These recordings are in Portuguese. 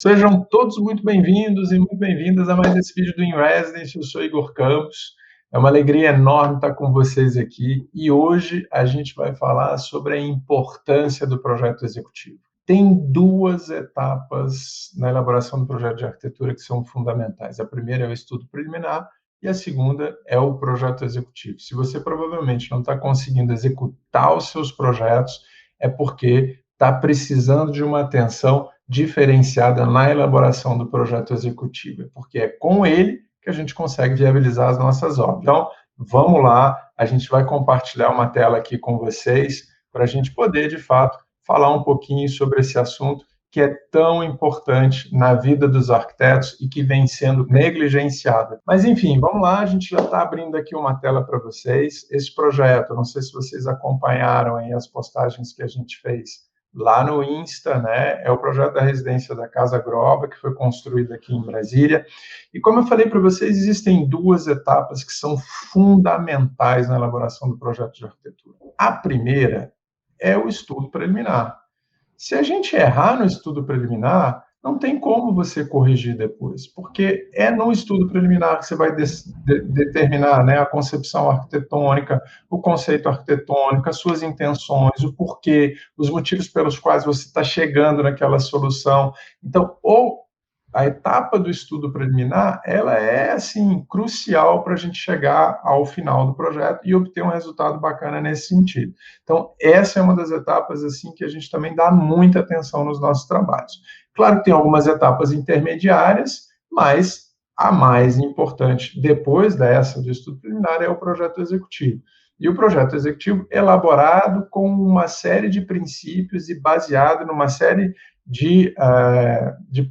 Sejam todos muito bem-vindos e muito bem-vindas a mais esse vídeo do InResidence. Eu sou Igor Campos. É uma alegria enorme estar com vocês aqui e hoje a gente vai falar sobre a importância do projeto executivo. Tem duas etapas na elaboração do projeto de arquitetura que são fundamentais. A primeira é o estudo preliminar e a segunda é o projeto executivo. Se você provavelmente não está conseguindo executar os seus projetos, é porque está precisando de uma atenção diferenciada na elaboração do projeto executivo, porque é com ele que a gente consegue viabilizar as nossas obras. Então, vamos lá, a gente vai compartilhar uma tela aqui com vocês para a gente poder, de fato, falar um pouquinho sobre esse assunto que é tão importante na vida dos arquitetos e que vem sendo negligenciada. Mas, enfim, vamos lá, a gente já está abrindo aqui uma tela para vocês. Esse projeto, não sei se vocês acompanharam aí as postagens que a gente fez lá no Insta, né? É o projeto da residência da Casa Groba, que foi construída aqui em Brasília. E como eu falei para vocês, existem duas etapas que são fundamentais na elaboração do projeto de arquitetura. A primeira é o estudo preliminar. Se a gente errar no estudo preliminar, não tem como você corrigir depois, porque é no estudo preliminar que você vai determinar, né, a concepção arquitetônica, o conceito arquitetônico, as suas intenções, o porquê, os motivos pelos quais você está chegando naquela solução. Então, ou a etapa do estudo preliminar, ela é, assim, crucial para a gente chegar ao final do projeto e obter um resultado bacana nesse sentido. Então, essa é uma das etapas, assim, que a gente também dá muita atenção nos nossos trabalhos. Claro que tem algumas etapas intermediárias, mas a mais importante, depois dessa do estudo preliminar, é o projeto executivo. E o projeto executivo elaborado com uma série de princípios e baseado numa série de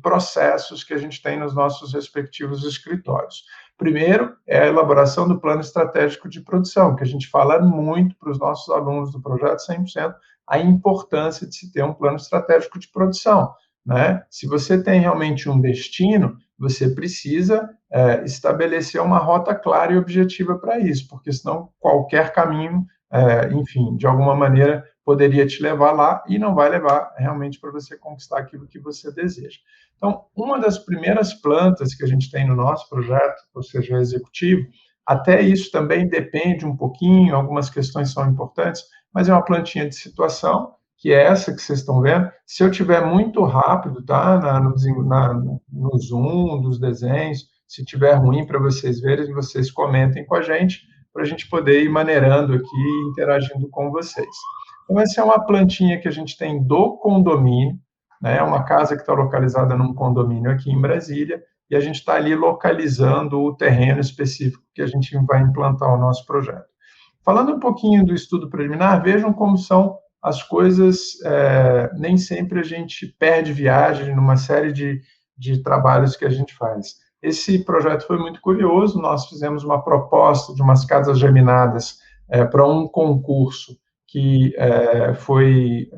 processos que a gente tem nos nossos respectivos escritórios. Primeiro, é a elaboração do plano estratégico de produção, que a gente fala muito para os nossos alunos do projeto 100%, a importância de se ter um plano estratégico de produção, né? Se você tem realmente um destino, você precisa estabelecer uma rota clara e objetiva para isso, porque senão qualquer caminho, enfim, de alguma maneira, poderia te levar lá e não vai levar realmente para você conquistar aquilo que você deseja. Então, uma das primeiras plantas que a gente tem no nosso projeto, ou seja, o executivo, até isso também depende um pouquinho, algumas questões são importantes, mas é uma plantinha de situação, que é essa que vocês estão vendo. Se eu tiver muito rápido, tá, no zoom dos desenhos, se tiver ruim para vocês verem, vocês comentem com a gente, para a gente poder ir maneirando aqui e interagindo com vocês. Então, essa é uma plantinha que a gente tem do condomínio, né? É uma casa que está localizada num condomínio aqui em Brasília, e a gente está ali localizando o terreno específico que a gente vai implantar o nosso projeto. Falando um pouquinho do estudo preliminar, vejam como são as coisas, nem sempre a gente perde viagem numa série de trabalhos que a gente faz. Esse projeto foi muito curioso, nós fizemos uma proposta de umas casas geminadas para um concurso que foi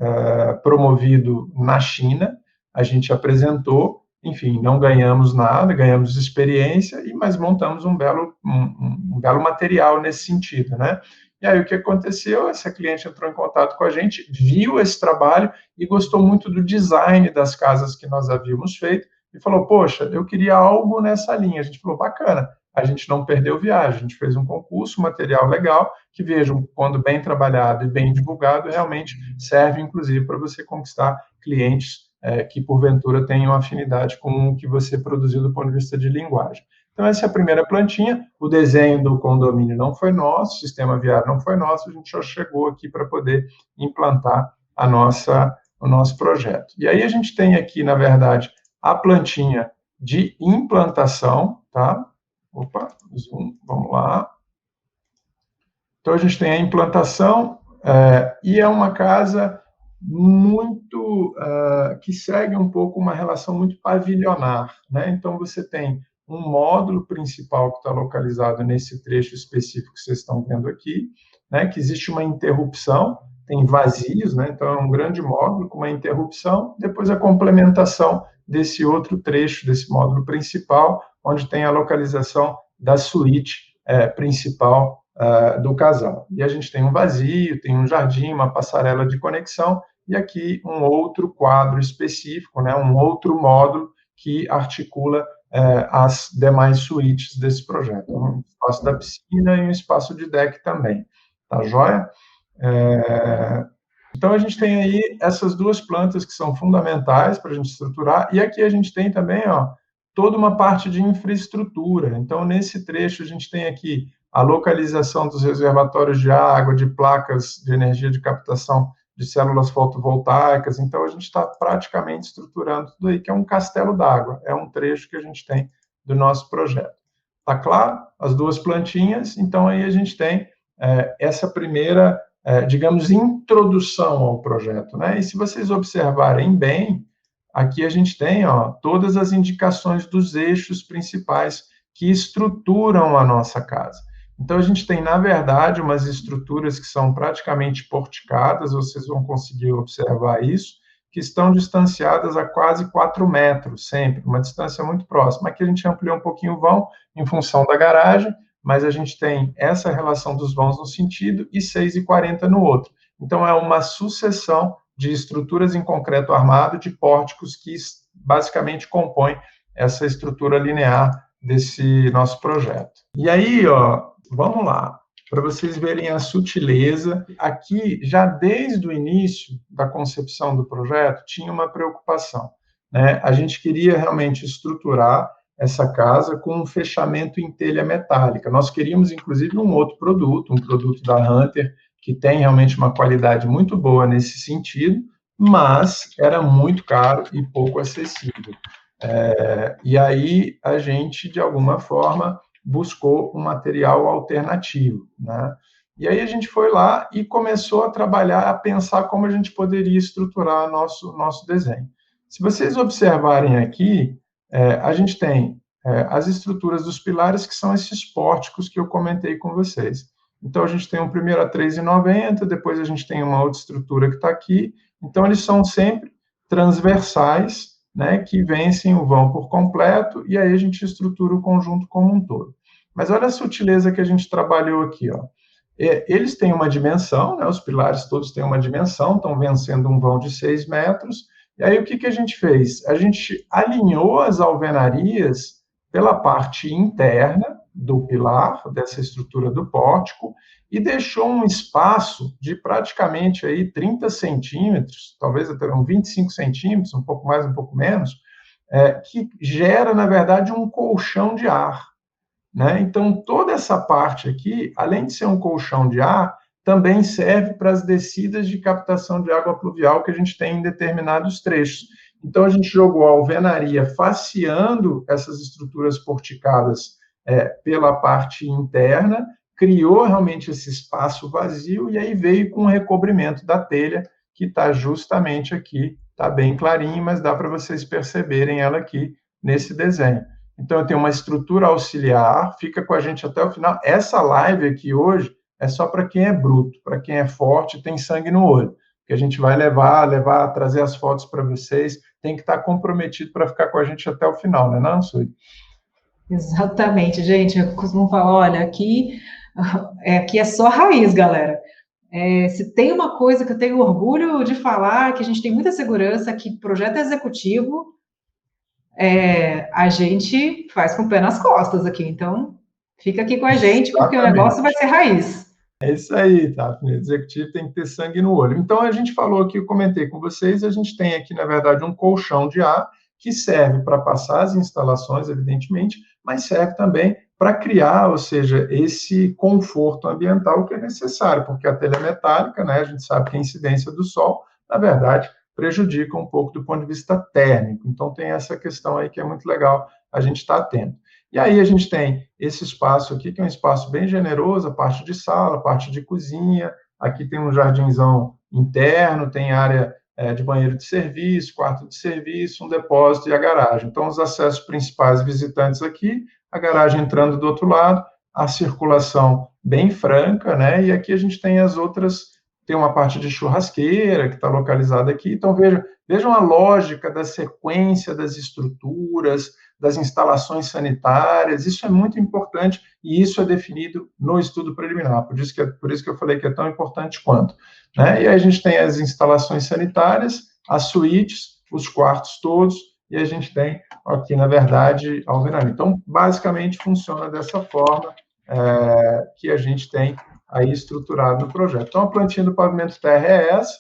promovido na China, a gente apresentou, enfim, não ganhamos nada, ganhamos experiência, mas montamos um belo material nesse sentido, né? E aí o que aconteceu? Essa cliente entrou em contato com a gente, viu esse trabalho e gostou muito do design das casas que nós havíamos feito e falou, poxa, eu queria algo nessa linha. A gente falou, bacana, a gente não perdeu viagem, a gente fez um concurso, um material legal, que vejam, quando bem trabalhado e bem divulgado, realmente serve, inclusive, para você conquistar clientes que, porventura, tenham afinidade com o que você produziu do ponto de vista de linguagem. Então, essa é a primeira plantinha. O desenho do condomínio não foi nosso, o sistema viário não foi nosso, a gente já chegou aqui para poder implantar o nosso projeto. E aí a gente tem aqui, na verdade, a plantinha de implantação, tá? Opa, zoom, vamos lá. Então, a gente tem a implantação e é uma casa muito que segue um pouco uma relação muito pavilionar, né? Então, você tem um módulo principal que está localizado nesse trecho específico que vocês estão vendo aqui, né? Que existe uma interrupção, tem vazios, né? Então, é um grande módulo com uma interrupção, depois a complementação desse outro trecho, desse módulo principal, onde tem a localização da suíte principal do casal. E a gente tem um vazio, tem um jardim, uma passarela de conexão, e aqui um outro quadro específico, né, um outro módulo, que articula as demais suítes desse projeto. Um espaço da piscina e um espaço de deck também. Tá joia? Então, a gente tem aí essas duas plantas que são fundamentais para a gente estruturar, e aqui a gente tem também toda uma parte de infraestrutura. Então, nesse trecho, a gente tem aqui a localização dos reservatórios de água, de placas de energia de captação de células fotovoltaicas. Então, a gente está praticamente estruturando tudo aí, que é um castelo d'água. É um trecho que a gente tem do nosso projeto. Tá claro? As duas plantinhas. Então, aí a gente tem essa primeira, digamos, introdução ao projeto, né? E se vocês observarem bem, aqui a gente tem todas as indicações dos eixos principais que estruturam a nossa casa. Então, a gente tem, na verdade, umas estruturas que são praticamente porticadas, vocês vão conseguir observar isso, que estão distanciadas a quase 4 metros, sempre, uma distância muito próxima. Aqui a gente ampliou um pouquinho o vão, em função da garagem, mas a gente tem essa relação dos vãos num sentido e 6,40 no outro. Então, é uma sucessão de estruturas em concreto armado, de pórticos que basicamente compõem essa estrutura linear desse nosso projeto. E aí, vamos lá, para vocês verem a sutileza. Aqui, já desde o início da concepção do projeto, tinha uma preocupação, né? A gente queria realmente estruturar essa casa com um fechamento em telha metálica. Nós queríamos, inclusive, um outro produto, um produto da Hunter, que tem realmente uma qualidade muito boa nesse sentido, mas era muito caro e pouco acessível. E aí a gente, de alguma forma, buscou um material alternativo, né? E aí a gente foi lá e começou a trabalhar, a pensar como a gente poderia estruturar nosso desenho. Se vocês observarem aqui, a gente tem as estruturas dos pilares, que são esses pórticos que eu comentei com vocês. Então, a gente tem um primeiro a 3,90, depois a gente tem uma outra estrutura que está aqui. Então, eles são sempre transversais, né, que vencem o vão por completo, e aí a gente estrutura o conjunto como um todo. Mas olha a sutileza que a gente trabalhou aqui. Eles têm uma dimensão, né, os pilares todos têm uma dimensão, estão vencendo um vão de 6 metros, e aí o que a gente fez? A gente alinhou as alvenarias pela parte interna do pilar, dessa estrutura do pórtico, e deixou um espaço de praticamente aí 30 centímetros, talvez até uns 25 centímetros, um pouco mais, um pouco menos, que gera, na verdade, um colchão de ar, né? Então, toda essa parte aqui, além de ser um colchão de ar, também serve para as descidas de captação de água pluvial que a gente tem em determinados trechos. Então, a gente jogou a alvenaria faceando essas estruturas porticadas pela parte interna, criou realmente esse espaço vazio, e aí veio com o recobrimento da telha, que está justamente aqui, está bem clarinho, mas dá para vocês perceberem ela aqui nesse desenho. Então, eu tenho uma estrutura auxiliar, fica com a gente até o final. Essa live aqui hoje é só para quem é bruto, para quem é forte, tem sangue no olho, que a gente vai trazer as fotos para vocês, tem que estar comprometido para ficar com a gente até o final, né, não, Sui? Exatamente, gente. Eu costumo falar, olha, aqui é só raiz, galera. Se tem uma coisa que eu tenho orgulho de falar, que a gente tem muita segurança, que projeto executivo, a gente faz com o pé nas costas aqui. Então, fica aqui com a gente, porque o negócio vai ser raiz. É isso aí, tá? O executivo tem que ter sangue no olho. Então, a gente falou aqui, eu comentei com vocês, a gente tem aqui, na verdade, um colchão de ar que serve para passar as instalações, evidentemente, mas serve também para criar, ou seja, esse conforto ambiental que é necessário, porque a telha metálica, né, a gente sabe que a incidência do sol, na verdade, prejudica um pouco do ponto de vista térmico. Então, tem essa questão aí que é muito legal a gente estar atento. E aí a gente tem esse espaço aqui, que é um espaço bem generoso, a parte de sala, a parte de cozinha, aqui tem um jardinzão interno, tem área de banheiro de serviço, quarto de serviço, um depósito e a garagem. Então, os acessos principais visitantes aqui, a garagem entrando do outro lado, a circulação bem franca, né? E aqui a gente tem as outras, tem uma parte de churrasqueira que está localizada aqui. Então, vejam a lógica da sequência das estruturas, das instalações sanitárias, isso é muito importante e isso é definido no estudo preliminar, por isso que eu falei que é tão importante quanto, né? E aí a gente tem as instalações sanitárias, as suítes, os quartos todos, e a gente tem aqui, na verdade, alvenaria. Então, basicamente, funciona dessa forma que a gente tem aí estruturado no projeto. Então, a plantinha do pavimento terra é essa.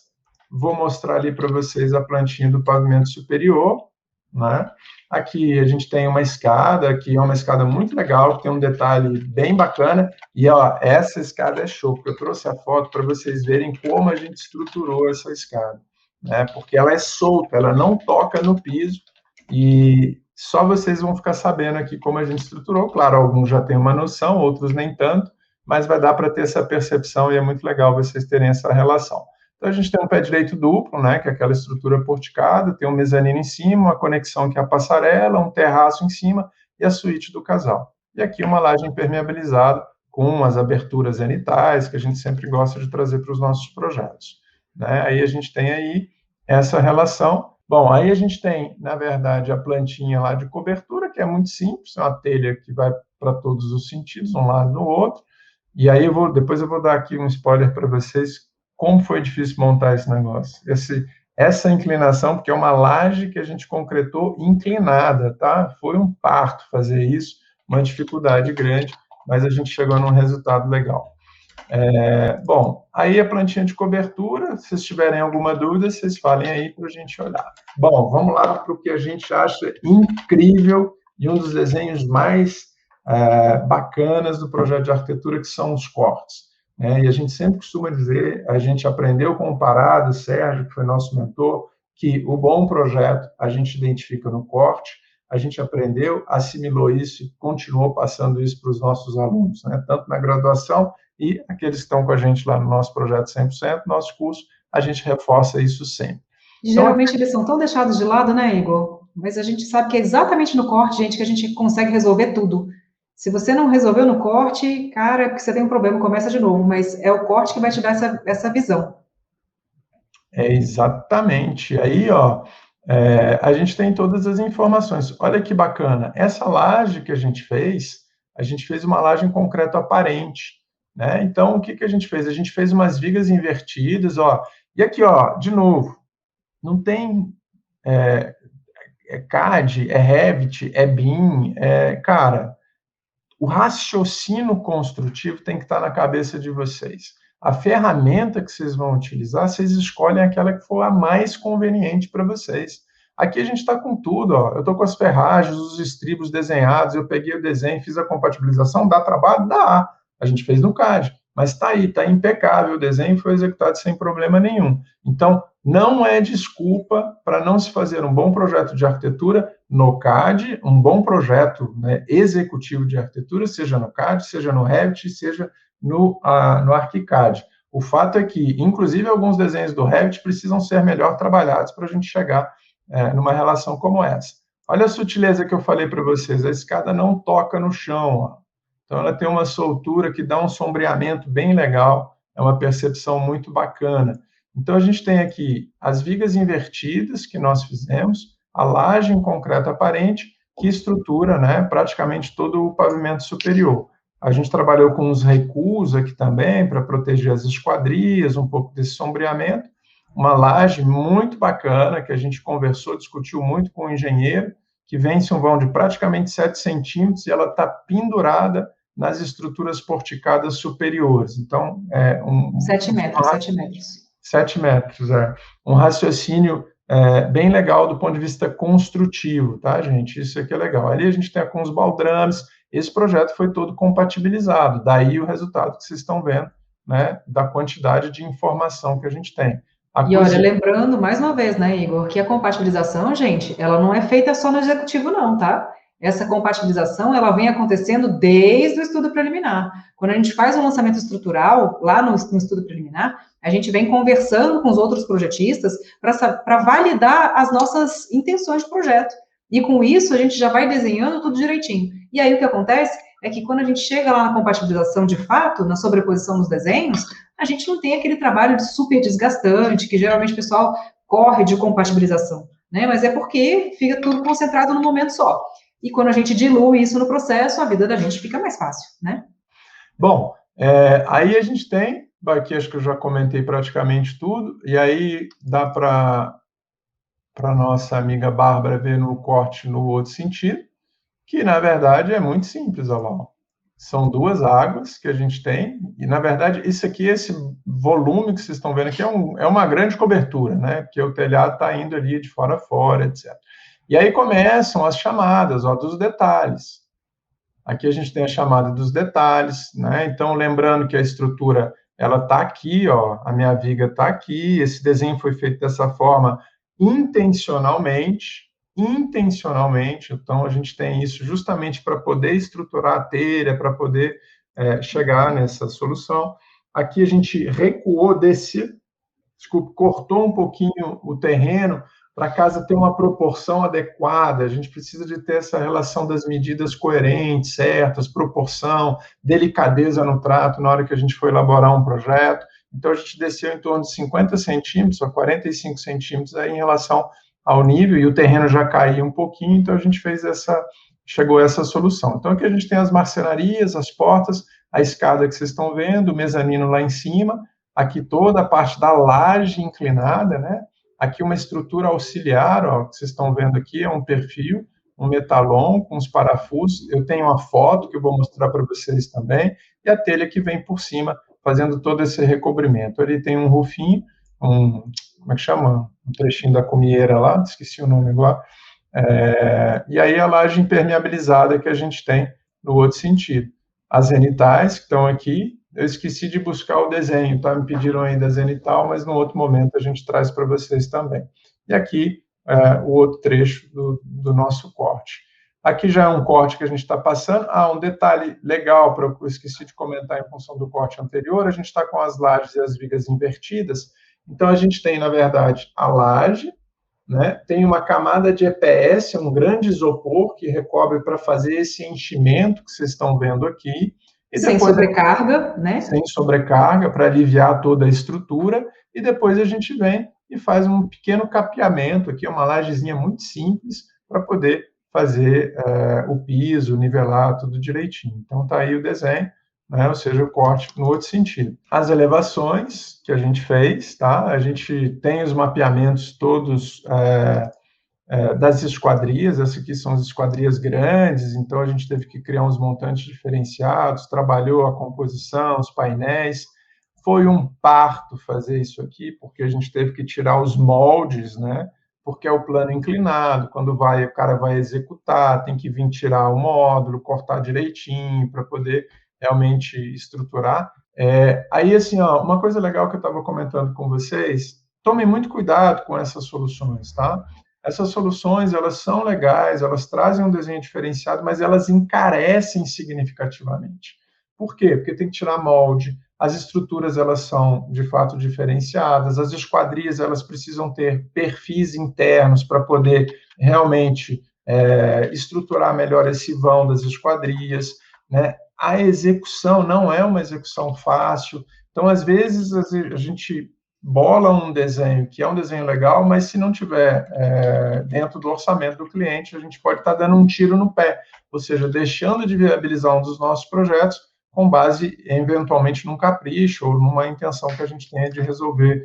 Vou mostrar ali para vocês a plantinha do pavimento superior, né? Aqui a gente tem uma escada, que é uma escada muito legal, que tem um detalhe bem bacana, e ó, essa escada é show, porque eu trouxe a foto para vocês verem como a gente estruturou essa escada, né? Porque ela é solta, ela não toca no piso, e só vocês vão ficar sabendo aqui como a gente estruturou. Claro, alguns já têm uma noção, outros nem tanto, mas vai dar para ter essa percepção, e é muito legal vocês terem essa relação. Então, a gente tem um pé direito duplo, né, que é aquela estrutura porticada, tem um mezanino em cima, uma conexão que é a passarela, um terraço em cima e a suíte do casal. E aqui uma laje impermeabilizada com as aberturas zenitais, que a gente sempre gosta de trazer para os nossos projetos, né? Aí a gente tem aí essa relação. Bom, aí a gente tem, na verdade, a plantinha lá de cobertura, que é muito simples, é uma telha que vai para todos os sentidos, um lado do outro. E aí depois eu vou dar aqui um spoiler para vocês como foi difícil montar esse negócio. Essa inclinação, porque é uma laje que a gente concretou inclinada, tá? Foi um parto fazer isso, uma dificuldade grande, mas a gente chegou num resultado legal. Bom, aí a plantinha de cobertura, se vocês tiverem alguma dúvida, vocês falem aí para a gente olhar. Bom, vamos lá para o que a gente acha incrível e um dos desenhos mais bacanas do projeto de arquitetura, que são os cortes. E a gente sempre costuma dizer, a gente aprendeu com o Parado, o Sérgio, que foi nosso mentor, que o bom projeto a gente identifica no corte, a gente aprendeu, assimilou isso e continuou passando isso para os nossos alunos, né? Tanto na graduação e aqueles que estão com a gente lá no nosso projeto 100%, nosso curso, a gente reforça isso sempre. Geralmente eles são tão deixados de lado, né, Igor? Mas a gente sabe que é exatamente no corte, gente, que a gente consegue resolver tudo. Se você não resolveu no corte, cara, é porque você tem um problema, começa de novo, mas é o corte que vai te dar essa visão. Exatamente. Aí, ó, a gente tem todas as informações. Olha que bacana. Essa laje que a gente fez uma laje em concreto aparente, né? Então, o que que a gente fez? A gente fez umas vigas invertidas, ó. E aqui, ó, de novo, não tem CAD, é Revit, é BIM, cara, o raciocínio construtivo tem que estar na cabeça de vocês. A ferramenta que vocês vão utilizar, vocês escolhem aquela que for a mais conveniente para vocês. Aqui a gente está com tudo, ó. Eu estou com as ferragens, os estribos desenhados, eu peguei o desenho, fiz a compatibilização, dá trabalho? Dá. A gente fez no CAD, mas está aí, está impecável, o desenho foi executado sem problema nenhum. Então, não é desculpa para não se fazer um bom projeto de arquitetura no CAD, um bom projeto, né, executivo de arquitetura, seja no CAD, seja no Revit, seja no ArchiCAD. O fato é que, inclusive, alguns desenhos do Revit precisam ser melhor trabalhados para a gente chegar numa relação como essa. Olha a sutileza que eu falei para vocês, a escada não toca no chão, ó. Então ela tem uma soltura que dá um sombreamento bem legal, é uma percepção muito bacana. Então a gente tem aqui as vigas invertidas que nós fizemos, a laje em concreto aparente, que estrutura, né, praticamente todo o pavimento superior. A gente trabalhou com os recuos aqui também, para proteger as esquadrias, um pouco desse sombreamento. Uma laje muito bacana, que a gente conversou, discutiu muito com o engenheiro, que vence um vão de praticamente 7 centímetros e ela está pendurada nas estruturas porticadas superiores. Então, 7 metros, 7 metros. 7 metros, um raciocínio bem legal do ponto de vista construtivo, tá, gente? Isso aqui é legal. Ali a gente tem com os baldrames, esse projeto foi todo compatibilizado, daí o resultado que vocês estão vendo, né, da quantidade de informação que a gente tem. E olha, lembrando, mais uma vez, né, Igor, que a compatibilização, gente, ela não é feita só no executivo, não, tá? Essa compatibilização, ela vem acontecendo desde o estudo preliminar. Quando a gente faz um lançamento estrutural, lá no estudo preliminar, a gente vem conversando com os outros projetistas para validar as nossas intenções de projeto. E com isso, a gente já vai desenhando tudo direitinho. E aí, o que acontece é que quando a gente chega lá na compatibilização de fato, na sobreposição dos desenhos, a gente não tem aquele trabalho super desgastante, que geralmente o pessoal corre de compatibilização, né? Mas é porque fica tudo concentrado no momento só. E quando a gente dilui isso no processo, a vida da gente fica mais fácil, né? Bom, aí a gente tem, aqui acho que eu já comentei praticamente tudo, e aí dá para para a nossa amiga Bárbara ver no corte no outro sentido, que na verdade é muito simples, Alon. São duas águas que a gente tem, e na verdade isso aqui, esse volume que vocês estão vendo aqui é uma grande cobertura, né? Porque o telhado está indo ali de fora a fora, etc. E aí começam as chamadas, ó, dos detalhes. Aqui a gente tem a chamada dos detalhes, né? Então, lembrando que a estrutura, ela está aqui, ó, a minha viga está aqui, esse desenho foi feito dessa forma intencionalmente, então a gente tem isso justamente para poder estruturar a telha, para poder chegar nessa solução. Aqui a gente recuou, cortou um pouquinho o terreno, para a casa ter uma proporção adequada, a gente precisa de ter essa relação das medidas coerentes, certas, proporção, delicadeza no trato na hora que a gente for elaborar um projeto. Então, a gente desceu em torno de 50 centímetros a 45 centímetros aí em relação ao nível, e o terreno já caía um pouquinho, então a gente chegou a essa solução. Então, aqui a gente tem as marcenarias, as portas, a escada que vocês estão vendo, o mezanino lá em cima, aqui toda a parte da laje inclinada, né? Aqui uma estrutura auxiliar, ó, que vocês estão vendo aqui, é um perfil, um metalon com os parafusos. Eu tenho uma foto que eu vou mostrar para vocês também, e a telha que vem por cima, fazendo todo esse recobrimento. Ali tem um rufinho, como é que chama? Um trechinho da cumieira lá, esqueci o nome agora. E aí a laje impermeabilizada que a gente tem no outro sentido. As zenitais que estão aqui, eu esqueci de buscar o desenho, tá? Me pediram ainda a zenital, mas no outro momento a gente traz para vocês também. E aqui o outro trecho do nosso corte. Aqui já é um corte que a gente está passando. Um detalhe legal, eu esqueci de comentar em função do corte anterior, a gente está com as lajes e as vigas invertidas. Então, a gente tem, na verdade, a laje, né? Tem uma camada de EPS, um grande isopor que recobre para fazer esse enchimento que vocês estão vendo aqui. E sem sobrecarga, né? Sem sobrecarga, para aliviar toda a estrutura. E depois a gente vem e faz um pequeno capeamento aqui, uma lajezinha muito simples, para poder fazer o piso, nivelar tudo direitinho. Então, está aí o desenho, né? Ou seja, o corte no outro sentido. As elevações que a gente fez, tá? A gente tem os mapeamentos todos das esquadrias, essas aqui são as esquadrias grandes, então a gente teve que criar uns montantes diferenciados, trabalhou a composição, os painéis. Foi um parto fazer isso aqui, porque a gente teve que tirar os moldes, né? Porque é o plano inclinado, quando o cara vai executar, tem que vir tirar o módulo, cortar direitinho, para poder realmente estruturar. Aí, assim, ó, uma coisa legal que eu estava comentando com vocês, tomem muito cuidado com essas soluções, tá? Essas soluções, elas são legais, elas trazem um desenho diferenciado, mas elas encarecem significativamente. Por quê? Porque tem que tirar molde, as estruturas, elas são, de fato, diferenciadas, as esquadrias, elas precisam ter perfis internos para poder realmente estruturar melhor esse vão das esquadrias, né? A execução não é uma execução fácil, então, às vezes, a gente bola um desenho que é um desenho legal, mas se não tiver dentro do orçamento do cliente, a gente pode estar dando um tiro no pé, ou seja, deixando de viabilizar um dos nossos projetos com base, eventualmente, num capricho ou numa intenção que a gente tenha de resolver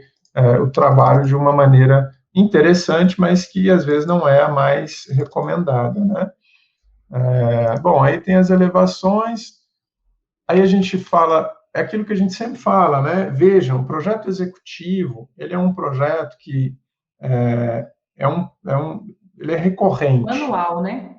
o trabalho de uma maneira interessante, mas que, às vezes, não é a mais recomendada, né? Bom, aí tem as elevações, aí a gente fala, é aquilo que a gente sempre fala, né? Vejam, o projeto executivo, ele é um projeto que ele é recorrente. Manual, né?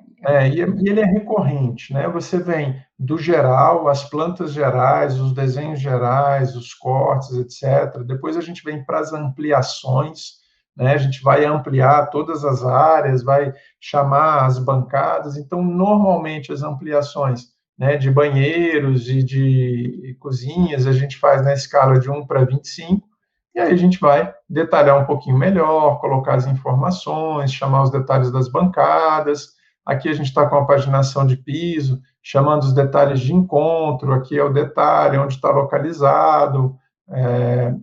E ele é recorrente, né? Você vem do geral, as plantas gerais, os desenhos gerais, os cortes, etc. Depois a gente vem para as ampliações, né? A gente vai ampliar todas as áreas, vai chamar as bancadas. Então, normalmente, as ampliações, né, de banheiros e de cozinhas, a gente faz na escala de 1 para 25, e aí a gente vai detalhar um pouquinho melhor, colocar as informações, chamar os detalhes das bancadas. Aqui a gente está com a paginação de piso, chamando os detalhes de encontro, aqui é o detalhe onde está localizado,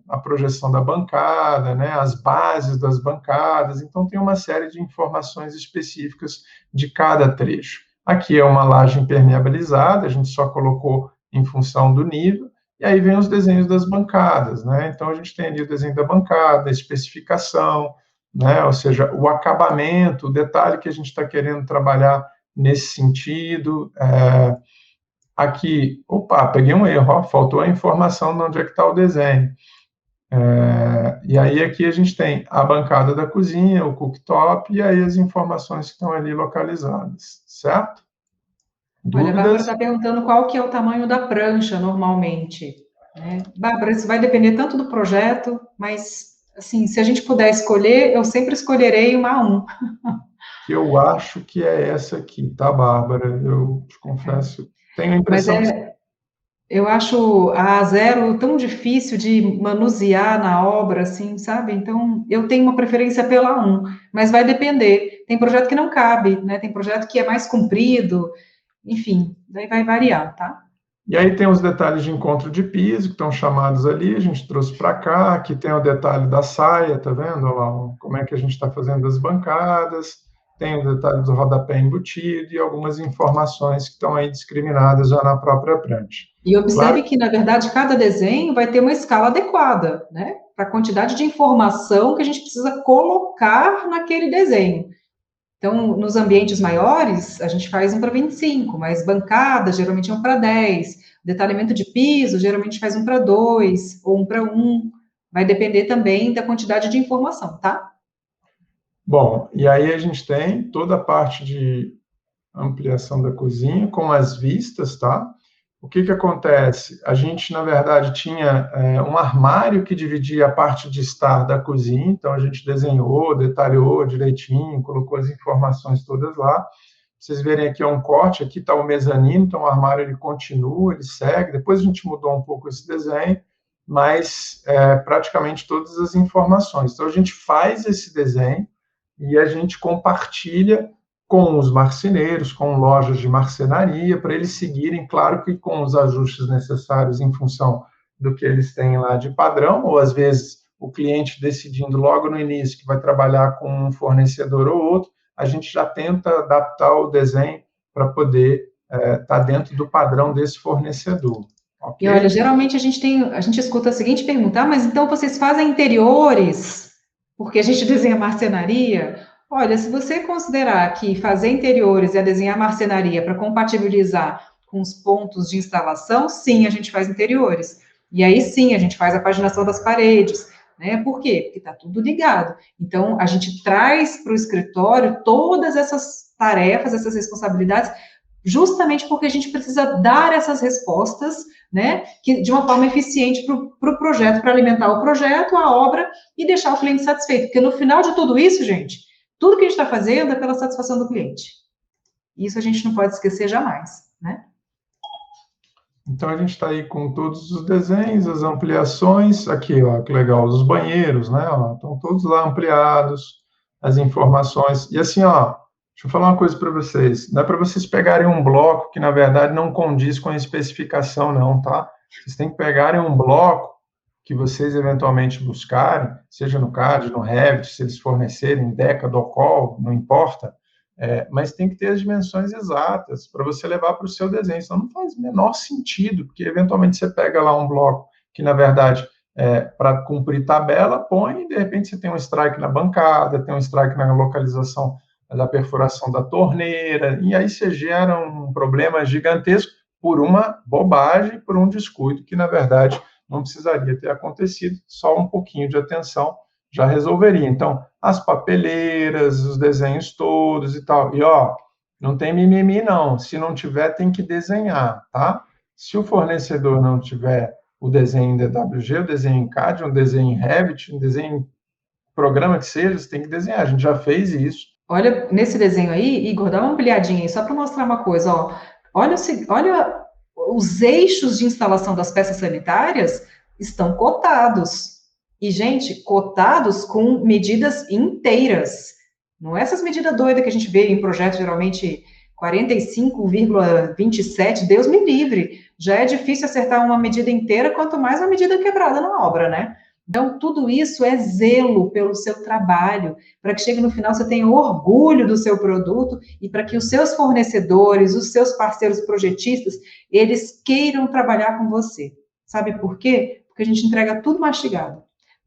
a projeção da bancada, né, as bases das bancadas. Então, tem uma série de informações específicas de cada trecho. Aqui é uma laje impermeabilizada, a gente só colocou em função do nível, e aí vem os desenhos das bancadas, né? Então, a gente tem ali o desenho da bancada, a especificação, né? Ou seja, o acabamento, o detalhe que a gente está querendo trabalhar nesse sentido. Aqui, opa, peguei um erro, ó, faltou a informação de onde é que está o desenho. E aí aqui a gente tem a bancada da cozinha, o cooktop, e aí as informações que estão ali localizadas, certo? Olha, a Bárbara Dúvidas? está perguntando qual que é o tamanho da prancha normalmente, né? Bárbara, isso vai depender tanto do projeto, mas, assim, se a gente puder escolher, eu sempre escolherei uma A1. Que eu acho que é essa aqui, tá, Bárbara? Eu te confesso, tenho a Mas impressão que... eu acho a A0 tão difícil de manusear na obra, assim, sabe? Então, eu tenho uma preferência pela A1, mas vai depender. Tem projeto que não cabe, né? Tem projeto que é mais comprido, enfim, daí vai variar, tá? E aí tem os detalhes de encontro de piso, que estão chamados ali, a gente trouxe para cá, aqui tem o detalhe da saia, tá vendo? Olha lá, como é que a gente está fazendo as bancadas, tem o detalhe do rodapé embutido e algumas informações que estão aí discriminadas já na própria prancha. E Claro. observe que, na verdade, cada desenho vai ter uma escala adequada, né? Para a quantidade de informação que a gente precisa colocar naquele desenho. Então, nos ambientes maiores, a gente faz um para 25, mas bancada geralmente é um para 10. Detalhamento de piso, geralmente faz um para 2 ou um para 1. Vai depender também da quantidade de informação, tá? Bom, e aí a gente tem toda a parte de ampliação da cozinha com as vistas, tá? O que que acontece? A gente, na verdade, tinha um armário que dividia a parte de estar da cozinha, então a gente desenhou, detalhou direitinho, colocou as informações todas lá. Vocês verem aqui é um corte, aqui está o mezanino, então o armário ele continua, ele segue. Depois a gente mudou um pouco esse desenho, mas praticamente todas as informações. Então a gente faz esse desenho e a gente compartilha com os marceneiros, com lojas de marcenaria, para eles seguirem, claro que com os ajustes necessários em função do que eles têm lá de padrão, ou às vezes o cliente decidindo logo no início que vai trabalhar com um fornecedor ou outro, a gente já tenta adaptar o desenho para poder estar dentro do padrão desse fornecedor. E Ok? olha, geralmente a gente escuta a seguinte pergunta: ah, mas então vocês fazem interiores? Porque a gente desenha marcenaria? Olha, se você considerar que fazer interiores é desenhar marcenaria para compatibilizar com os pontos de instalação, sim, a gente faz interiores. E aí sim, a gente faz a paginação das paredes, né? Por quê? Porque está tudo ligado. Então, a gente traz para o escritório todas essas tarefas, essas responsabilidades, justamente porque a gente precisa dar essas respostas, né, que, de uma forma eficiente para o projeto, para alimentar o projeto, a obra e deixar o cliente satisfeito. Porque no final de tudo isso, gente, tudo que a gente está fazendo é pela satisfação do cliente. Isso a gente não pode esquecer jamais, né? Então a gente está aí com todos os desenhos, as ampliações, aqui, ó, que legal, os banheiros, né? Ó, estão todos lá ampliados, as informações. E assim, ó, deixa eu falar uma coisa para vocês. Não é para vocês pegarem um bloco que, na verdade, não condiz com a especificação, não, tá? Vocês têm que pegarem um bloco que vocês eventualmente buscarem, seja no CAD, no Revit, se eles fornecerem, Deca, Docol, não importa, mas tem que ter as dimensões exatas para você levar para o seu desenho, senão não faz o menor sentido, porque eventualmente você pega lá um bloco que, na verdade, para cumprir tabela, põe e de repente você tem um strike na bancada, tem um strike na localização da perfuração da torneira, e aí você gera um problema gigantesco por uma bobagem, por um descuido que, na verdade, não precisaria ter acontecido, só um pouquinho de atenção já resolveria. Então, as papeleiras, os desenhos todos e tal. E, ó, não tem mimimi, não. Se não tiver, tem que desenhar, tá? Se o fornecedor não tiver o desenho em DWG, o desenho em CAD, um desenho em Revit, um desenho em programa que seja, você tem que desenhar. A gente já fez isso. Olha, nesse desenho aí, Igor, dá uma ampliadinha aí, só para mostrar uma coisa, ó. Olha, olha, os eixos de instalação das peças sanitárias estão cotados. E, gente, cotados com medidas inteiras. Não é essas medidas doidas que a gente vê em projetos, geralmente 45,27, Deus me livre. Já é difícil acertar uma medida inteira, quanto mais uma medida quebrada na obra, né? Então, tudo isso é zelo pelo seu trabalho, para que chegue no final você tenha orgulho do seu produto e para que os seus fornecedores, os seus parceiros projetistas, eles queiram trabalhar com você. Sabe por quê? Porque a gente entrega tudo mastigado.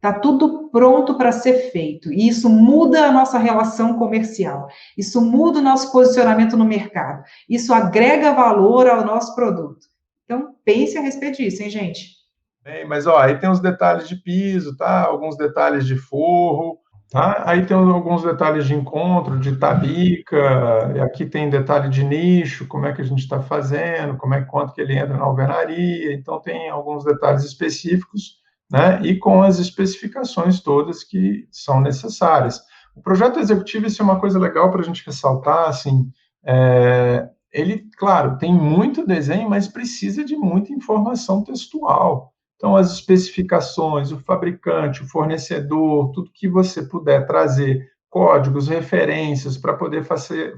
Está tudo pronto para ser feito. E isso muda a nossa relação comercial. Isso muda o nosso posicionamento no mercado. Isso agrega valor ao nosso produto. Então, pense a respeito disso, hein, gente? Bem, mas ó, aí tem os detalhes de piso, tá? Alguns detalhes de forro, tá? Aí tem alguns detalhes de encontro, de tabica, e aqui tem detalhe de nicho, como é que a gente está fazendo, como é quanto que ele entra na alvenaria, então tem alguns detalhes específicos, né? E com as especificações todas que são necessárias. O projeto executivo, isso é uma coisa legal para a gente ressaltar, assim, ele, claro, tem muito desenho, mas precisa de muita informação textual. Então, as especificações, o fabricante, o fornecedor, tudo que você puder trazer, códigos, referências, para poder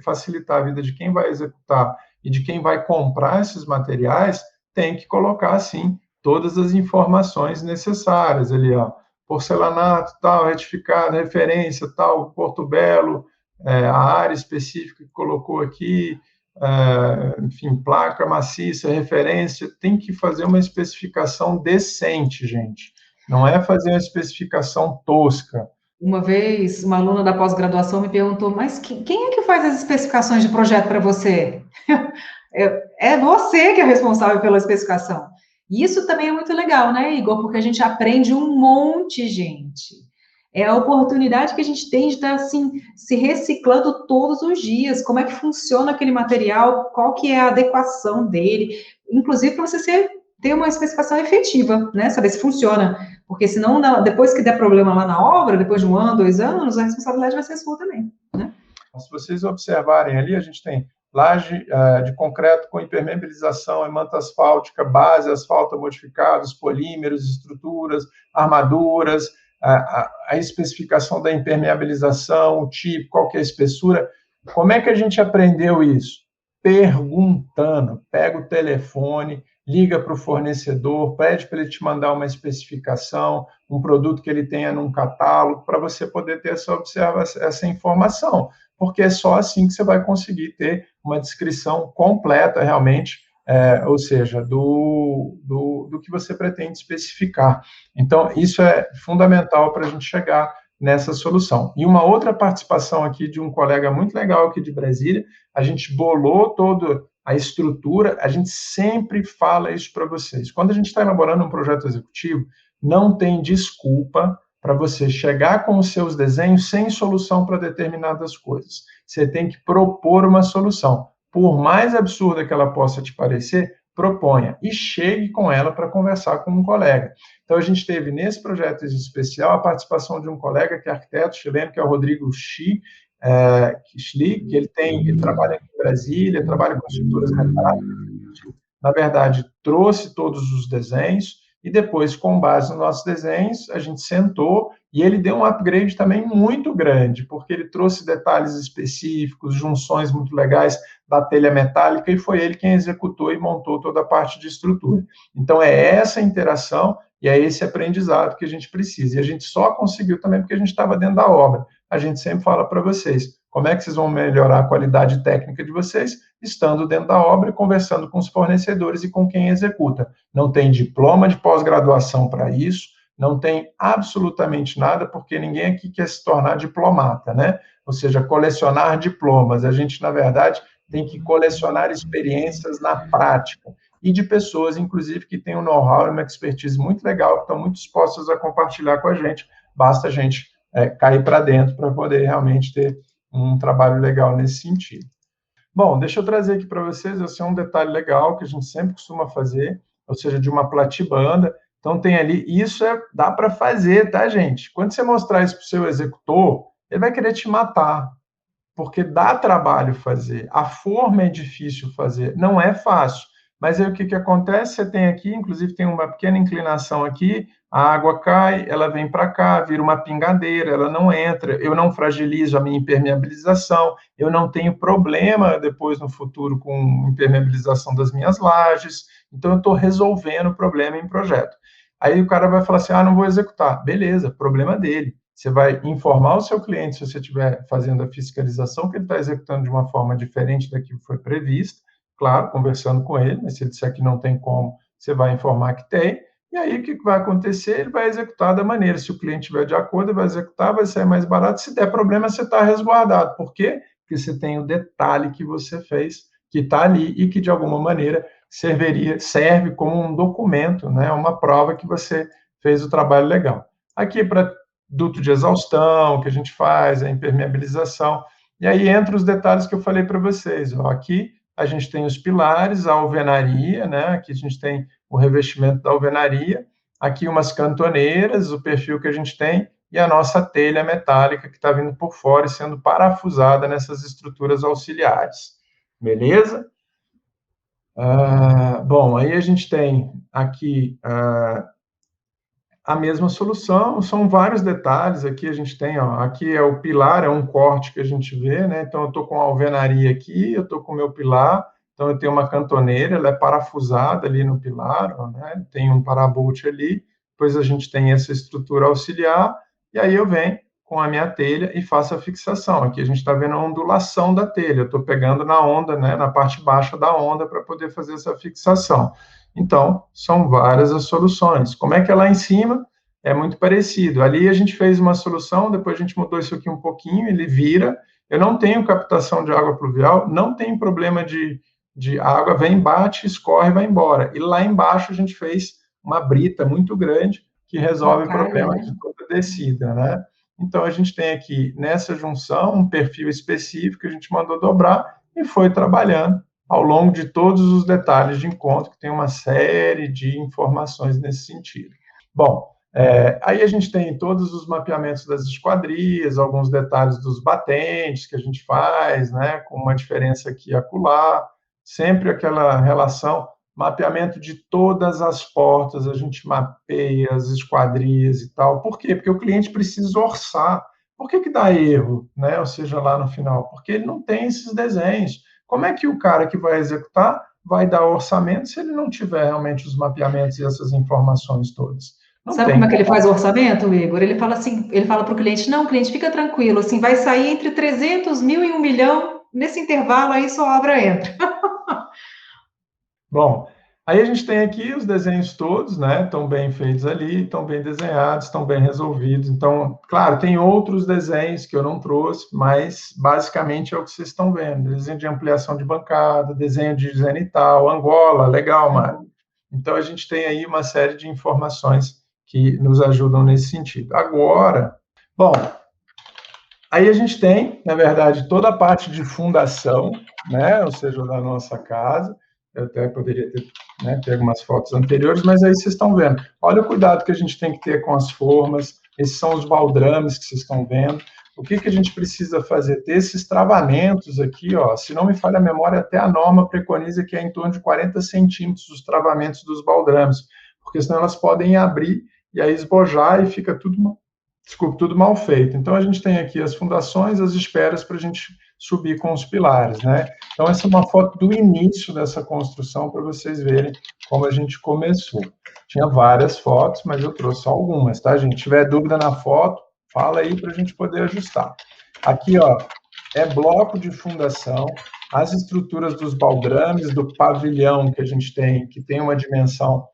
facilitar a vida de quem vai executar e de quem vai comprar esses materiais, tem que colocar, sim, todas as informações necessárias ali, ó. Porcelanato, tal, retificado, referência, tal, Porto Belo, a área específica que colocou aqui, enfim, placa maciça, referência, tem que fazer uma especificação decente, gente. Não é fazer uma especificação tosca. Uma vez, uma aluna da pós-graduação me perguntou, mas quem é que faz as especificações de projeto para você? É você que é responsável pela especificação. E isso também é muito legal, né, Igor? Porque a gente aprende um monte, gente. É a oportunidade que a gente tem de estar, assim, se reciclando todos os dias. Como é que funciona aquele material, qual que é a adequação dele. Inclusive, para você ter uma especificação efetiva, né? Saber se funciona. Porque senão, depois que der problema lá na obra, depois de 1 ano, 2 anos, a responsabilidade vai ser sua também, né? Se vocês observarem ali, a gente tem laje de concreto com impermeabilização, manta asfáltica, base, asfalto modificados, polímeros, estruturas, armaduras, a especificação da impermeabilização, o tipo, qual que é a espessura. Como é que a gente aprendeu isso? Perguntando. Pega o telefone, liga para o fornecedor, pede para ele te mandar uma especificação, um produto que ele tenha num catálogo, para você poder ter essa informação, porque é só assim que você vai conseguir ter uma descrição completa, realmente, ou seja, do que você pretende especificar. Então, isso é fundamental para a gente chegar nessa solução. E uma outra participação aqui de um colega muito legal aqui de Brasília, a gente bolou toda a estrutura, a gente sempre fala isso para vocês. Quando a gente está elaborando um projeto executivo, não tem desculpa para você chegar com os seus desenhos sem solução para determinadas coisas. Você tem que propor uma solução. Por mais absurda que ela possa te parecer, proponha e chegue com ela para conversar com um colega. Então, a gente teve nesse projeto especial a participação de um colega que é arquiteto chileno, que é o Rodrigo Schli, que ele trabalha aqui em Brasília, trabalha com estruturas metálicas. Na verdade, trouxe todos os desenhos e depois, com base nos nossos desenhos, a gente sentou e ele deu um upgrade também muito grande, porque ele trouxe detalhes específicos, junções muito legais da telha metálica, e foi ele quem executou e montou toda a parte de estrutura. Então, é essa interação e é esse aprendizado que a gente precisa. E a gente só conseguiu também porque a gente estava dentro da obra. A gente sempre fala para vocês, como é que vocês vão melhorar a qualidade técnica de vocês? Estando dentro da obra e conversando com os fornecedores e com quem executa. Não tem diploma de pós-graduação para isso, não tem absolutamente nada, porque ninguém aqui quer se tornar diplomata, né? Ou seja, colecionar diplomas. A gente, na verdade, tem que colecionar experiências na prática e de pessoas, inclusive, que têm um know-how e uma expertise muito legal, que estão muito dispostas a compartilhar com a gente. Basta a gente cair para dentro para poder realmente ter um trabalho legal nesse sentido. Bom, deixa eu trazer aqui para vocês, esse é um detalhe legal que a gente sempre costuma fazer, ou seja, de uma platibanda. Então, tem ali, isso dá para fazer, tá, gente? Quando você mostrar isso para o seu executor, ele vai querer te matar, porque dá trabalho fazer. A forma é difícil fazer, não é fácil. Mas aí o que acontece? Você tem aqui, inclusive tem uma pequena inclinação aqui, a água cai, ela vem para cá, vira uma pingadeira, ela não entra, eu não fragilizo a minha impermeabilização, eu não tenho problema depois no futuro com impermeabilização das minhas lajes, então eu estou resolvendo o problema em projeto. Aí o cara vai falar assim, não vou executar. Beleza, problema dele. Você vai informar o seu cliente, se você estiver fazendo a fiscalização, que ele está executando de uma forma diferente da que foi prevista, claro, conversando com ele, mas se ele disser que não tem como, você vai informar que tem, E aí, o que vai acontecer? Ele vai executar da maneira. Se o cliente estiver de acordo, ele vai executar, vai sair mais barato. Se der problema, você está resguardado. Por quê? Porque você tem o detalhe que você fez, que está ali e que, de alguma maneira, serve como um documento, né? Uma prova que você fez o trabalho legal. Aqui, para duto de exaustão, que a gente faz, a impermeabilização. E aí entra os detalhes que eu falei para vocês. Ó, aqui a gente tem os pilares, a alvenaria, né? Aqui a gente tem o revestimento da alvenaria, aqui umas cantoneiras, o perfil que a gente tem, e a nossa telha metálica que está vindo por fora e sendo parafusada nessas estruturas auxiliares. Beleza? Bom, aí a gente tem aqui a mesma solução, são vários detalhes, aqui a gente tem, ó, aqui é o pilar, é um corte que a gente vê, né, então eu estou com a alvenaria aqui, eu estou com o meu pilar, então eu tenho uma cantoneira, ela é parafusada ali no pilar, ó, né, tem um parabolt ali, depois a gente tem essa estrutura auxiliar, e aí eu venho com a minha telha e faço a fixação, aqui a gente está vendo a ondulação da telha, eu estou pegando na onda, né, na parte baixa da onda para poder fazer essa fixação. Então, são várias as soluções. Como é que é lá em cima? É muito parecido. Ali a gente fez uma solução, depois a gente mudou isso aqui um pouquinho, ele vira. Eu não tenho captação de água pluvial, não tem problema de água, vem, bate, escorre, vai embora. E lá embaixo a gente fez uma brita muito grande que resolve o problema de toda a descida, né? Então, a gente tem aqui, nessa junção, um perfil específico que a gente mandou dobrar e foi trabalhando ao longo de todos os detalhes de encontro, que tem uma série de informações nesse sentido. Bom, aí a gente tem todos os mapeamentos das esquadrias, alguns detalhes dos batentes que a gente faz, né, com uma diferença aqui e acolá, sempre aquela relação, mapeamento de todas as portas, a gente mapeia as esquadrias e tal. Por quê? Porque o cliente precisa orçar. Por que dá erro, né? Ou seja, lá no final? Porque ele não tem esses desenhos. Como é que o cara que vai executar vai dar orçamento se ele não tiver realmente os mapeamentos e essas informações todas? Não Sabe tem como é que ele como. faz o orçamento, Igor? Ele fala assim, ele fala para o cliente, não, cliente, fica tranquilo, assim, vai sair entre 300 mil e 1 milhão, nesse intervalo aí sua obra entra. Bom, aí a gente tem aqui os desenhos todos, né? Estão bem feitos ali, estão bem desenhados, estão bem resolvidos. Então, claro, tem outros desenhos que eu não trouxe, mas basicamente é o que vocês estão vendo: desenho de ampliação de bancada, desenho de zenital, Angola, legal, Mário. Então, a gente tem aí uma série de informações que nos ajudam nesse sentido. Agora, bom, aí a gente tem, na verdade, toda a parte de fundação, né? Ou seja, da nossa casa. Eu até poderia ter, né, ter algumas fotos anteriores, mas aí vocês estão vendo. Olha o cuidado que a gente tem que ter com as formas. Esses são os baldrames que vocês estão vendo. O que a gente precisa fazer? Ter esses travamentos aqui, ó. Se não me falha a memória, até a norma preconiza que é em torno de 40 centímetros os travamentos dos baldrames, porque senão elas podem abrir e aí esbojar e fica tudo mal feito. Então, a gente tem aqui as fundações, as esperas para a gente subir com os pilares, né? Então, essa é uma foto do início dessa construção, para vocês verem como a gente começou. Tinha várias fotos, mas eu trouxe só algumas, tá, gente? Se tiver dúvida na foto, fala aí para a gente poder ajustar. Aqui, ó, é bloco de fundação, as estruturas dos baldrames, do pavilhão que a gente tem, que tem uma dimensão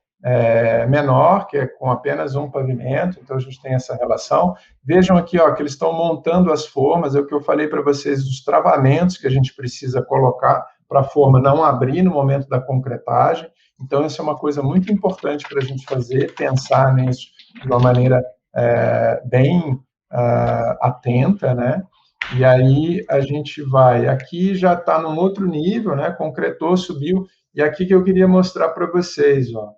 menor, que é com apenas um pavimento, então a gente tem essa relação. Vejam aqui, ó, que eles estão montando as formas, é o que eu falei para vocês, dos travamentos que a gente precisa colocar para a forma não abrir no momento da concretagem. Então, isso é uma coisa muito importante para a gente fazer, pensar nisso de uma maneira bem atenta, né? E aí a gente vai, aqui já está num outro nível, né? Concretou, subiu, e aqui que eu queria mostrar para vocês, ó.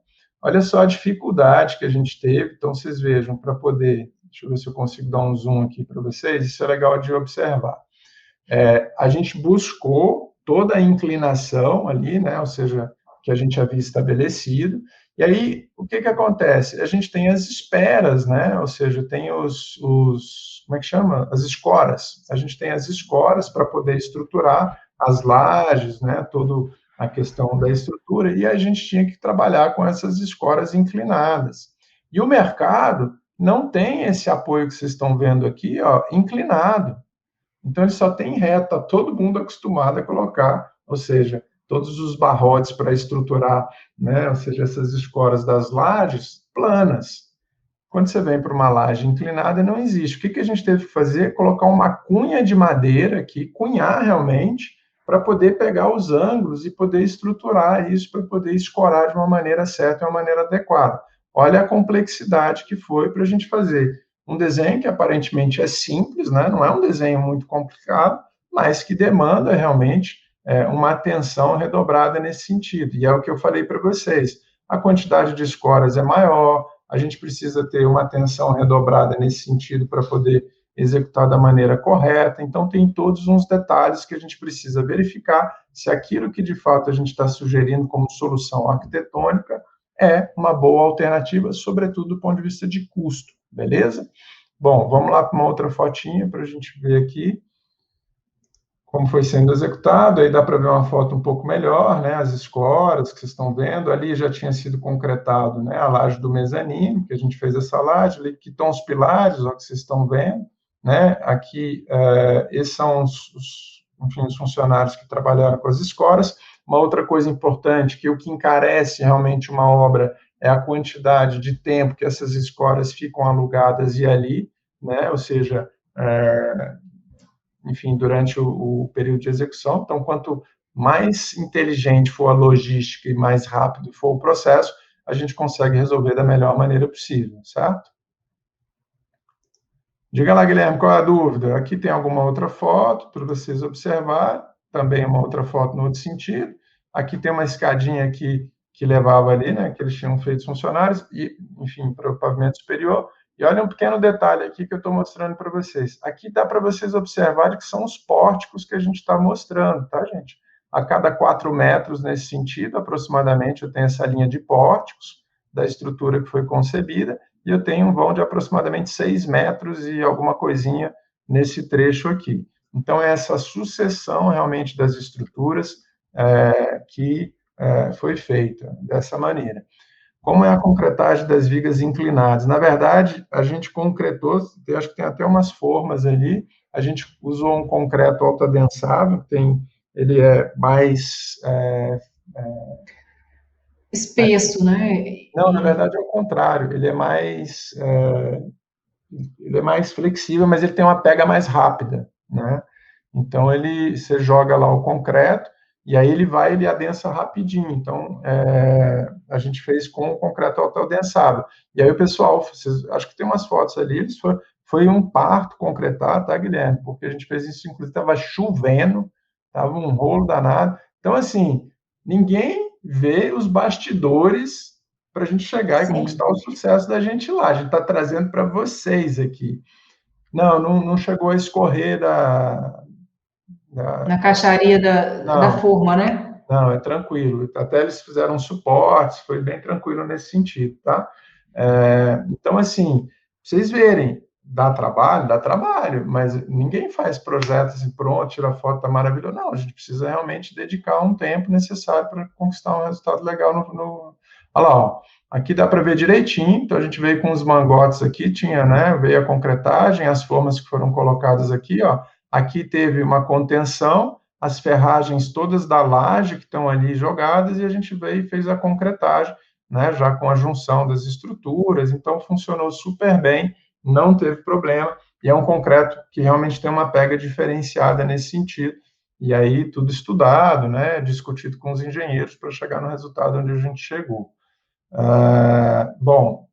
Olha só a dificuldade que a gente teve. Então, vocês vejam, para poder... Deixa eu ver se eu consigo dar um zoom aqui para vocês. Isso é legal de observar. A gente buscou toda a inclinação ali, né? Ou seja, que a gente havia estabelecido. E aí, o que acontece? A gente tem as esperas, né? Ou seja, tem como é que chama? As escoras. A gente tem as escoras para poder estruturar as lajes, né? Todo a questão da estrutura, e a gente tinha que trabalhar com essas escoras inclinadas. E o mercado não tem esse apoio que vocês estão vendo aqui, ó, inclinado. Então, ele só tem reto, tá todo mundo acostumado a colocar, ou seja, todos os barrotes para estruturar, né, ou seja, essas escoras das lajes, planas. Quando você vem para uma laje inclinada, não existe. O que a gente teve que fazer? Colocar uma cunha de madeira aqui, cunhar realmente, para poder pegar os ângulos e poder estruturar isso, para poder escorar de uma maneira certa, de uma maneira adequada. Olha a complexidade que foi para a gente fazer um desenho que aparentemente é simples, né? Não é um desenho muito complicado, mas que demanda realmente uma atenção redobrada nesse sentido. E é o que eu falei para vocês. A quantidade de escoras é maior, a gente precisa ter uma atenção redobrada nesse sentido para poder executar da maneira correta. Então, tem todos uns detalhes que a gente precisa verificar se aquilo que de fato a gente está sugerindo como solução arquitetônica é uma boa alternativa, sobretudo do ponto de vista de custo, beleza? Bom, vamos lá para uma outra fotinha para a gente ver aqui como foi sendo executado. Aí dá para ver uma foto um pouco melhor, né? As escoras que vocês estão vendo. Ali já tinha sido concretado, né? A laje do mezanino, que a gente fez essa laje. Ali que estão os pilares, ó, que vocês estão vendo, né? Aqui, esses são enfim, os funcionários que trabalharam com as escoras. Uma outra coisa importante, que o que encarece realmente uma obra é a quantidade de tempo que essas escoras ficam alugadas e ali, né? Ou seja, enfim, durante o período de execução. Então, quanto mais inteligente for a logística e mais rápido for o processo, a gente consegue resolver da melhor maneira possível, certo? Diga lá, Guilherme, qual é a dúvida? Aqui tem alguma outra foto para vocês observarem, também uma outra foto no outro sentido. Aqui tem uma escadinha aqui que levava ali, né, que eles tinham feito funcionários, e, enfim, para o pavimento superior. E olha um pequeno detalhe aqui que eu estou mostrando para vocês. Aqui dá para vocês observarem que são os pórticos que a gente está mostrando, tá, gente? A cada 4 metros, nesse sentido, aproximadamente, eu tenho essa linha de pórticos da estrutura que foi concebida, e eu tenho um vão de aproximadamente 6 metros e alguma coisinha nesse trecho aqui. Então, é essa sucessão realmente das estruturas que foi feita dessa maneira. Como é a concretagem das vigas inclinadas? Na verdade, a gente concretou, acho que tem até umas formas ali, a gente usou um concreto autoadensável, ele é mais... espesso, né? Não, na verdade é o contrário, ele é mais flexível, mas ele tem uma pega mais rápida, né? Então, você joga lá o concreto, e aí ele adensa rapidinho. Então, a gente fez com o concreto autoadensável. E aí o pessoal, acho que tem umas fotos ali, foi um parto concretar, tá, Guilherme? Porque a gente fez isso, inclusive, estava chovendo, estava um rolo danado. Então, assim, ninguém vê os bastidores para a gente chegar e conquistar o sucesso da gente lá. A gente está trazendo para vocês aqui. Não chegou a escorrer na caixaria da forma, né? Não, é tranquilo. Até eles fizeram suportes, foi bem tranquilo nesse sentido, tá? Então, assim, vocês verem, dá trabalho, mas ninguém faz projeto assim, pronto, tira foto, tá maravilhoso. Não, a gente precisa realmente dedicar um tempo necessário para conquistar um resultado legal Olha lá, ó. Aqui dá para ver direitinho, então a gente veio com os mangotes aqui, veio a concretagem, as formas que foram colocadas aqui, ó. Aqui teve uma contenção, as ferragens todas da laje que estão ali jogadas, e a gente veio e fez a concretagem, né, já com a junção das estruturas, então funcionou super bem, não teve problema, e é um concreto que realmente tem uma pega diferenciada nesse sentido, e aí tudo estudado, né, discutido com os engenheiros para chegar no resultado onde a gente chegou. Bom,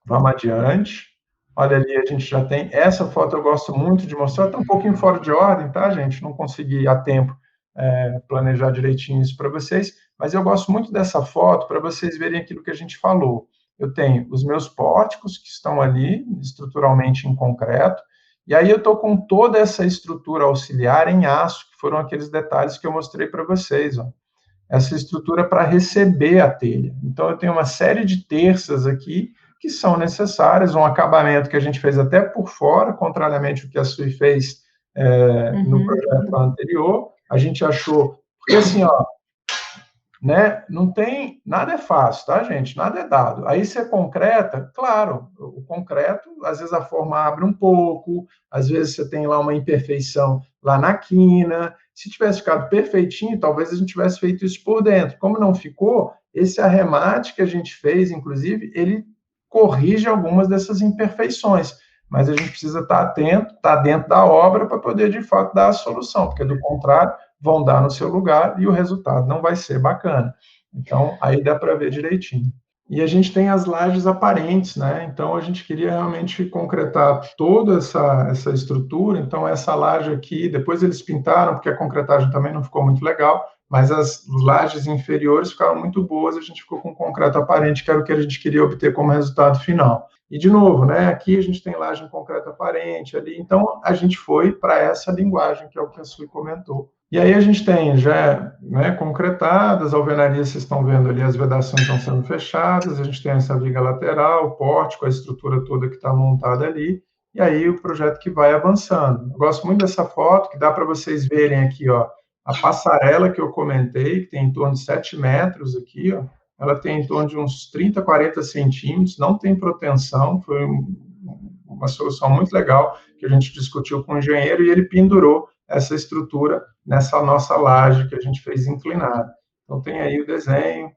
vamos adiante. Olha ali, a gente já tem... Essa foto eu gosto muito de mostrar, está um pouquinho fora de ordem, tá, gente? Não consegui a tempo planejar direitinho isso para vocês, mas eu gosto muito dessa foto para vocês verem aquilo que a gente falou. Eu tenho os meus pórticos que estão ali, estruturalmente em concreto, e aí eu estou com toda essa estrutura auxiliar em aço, que foram aqueles detalhes que eu mostrei para vocês, ó. Essa estrutura para receber a telha. Então, eu tenho uma série de terças aqui que são necessárias, um acabamento que a gente fez até por fora, contrariamente ao que a Sui fez no projeto anterior. A gente achou... Porque, assim, ó, né, não tem... Nada é fácil, tá, gente? Nada é dado. Aí você concreta, claro, o concreto, às vezes a forma abre um pouco, às vezes você tem lá uma imperfeição lá na quina. Se tivesse ficado perfeitinho, talvez a gente tivesse feito isso por dentro. Como não ficou, esse arremate que a gente fez, inclusive, ele corrige algumas dessas imperfeições, mas a gente precisa estar atento, estar dentro da obra para poder, de fato, dar a solução, porque, do contrário, vão dar no seu lugar e o resultado não vai ser bacana. Então, aí dá para ver direitinho. E a gente tem as lajes aparentes, né? Então, a gente queria realmente concretar toda essa estrutura. Então, essa laje aqui, depois eles pintaram, porque a concretagem também não ficou muito legal, mas as lajes inferiores ficaram muito boas, a gente ficou com concreto aparente, que era o que a gente queria obter como resultado final. E, de novo, né, aqui a gente tem laje em concreto aparente, ali, então a gente foi para essa linguagem, que é o que a Sui comentou. E aí a gente tem já, né, concretadas, alvenarias, vocês estão vendo ali, as vedações estão sendo fechadas, a gente tem essa viga lateral, o pórtico, a estrutura toda que está montada ali, e aí o projeto que vai avançando. Eu gosto muito dessa foto, que dá para vocês verem aqui, ó, a passarela que eu comentei, que tem em torno de 7 metros aqui, ó, ela tem em torno de uns 30, 40 centímetros, não tem proteção, foi uma solução muito legal, que a gente discutiu com o engenheiro, e ele pendurou essa estrutura nessa nossa laje que a gente fez inclinada. Então, tem aí o desenho,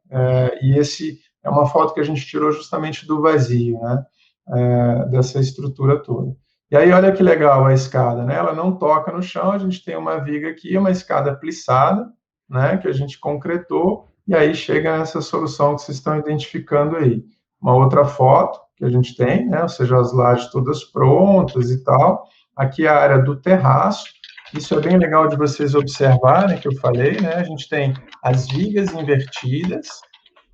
e esse é uma foto que a gente tirou justamente do vazio, né, dessa estrutura toda. E aí, olha que legal a escada, né? Ela não toca no chão, a gente tem uma viga aqui, uma escada plissada, né, que a gente concretou, e aí chega nessa solução que vocês estão identificando aí. Uma outra foto que a gente tem, né, ou seja, as lajes todas prontas e tal. Aqui a área do terraço. Isso é bem legal de vocês observarem, que eu falei, né? A gente tem as vigas invertidas,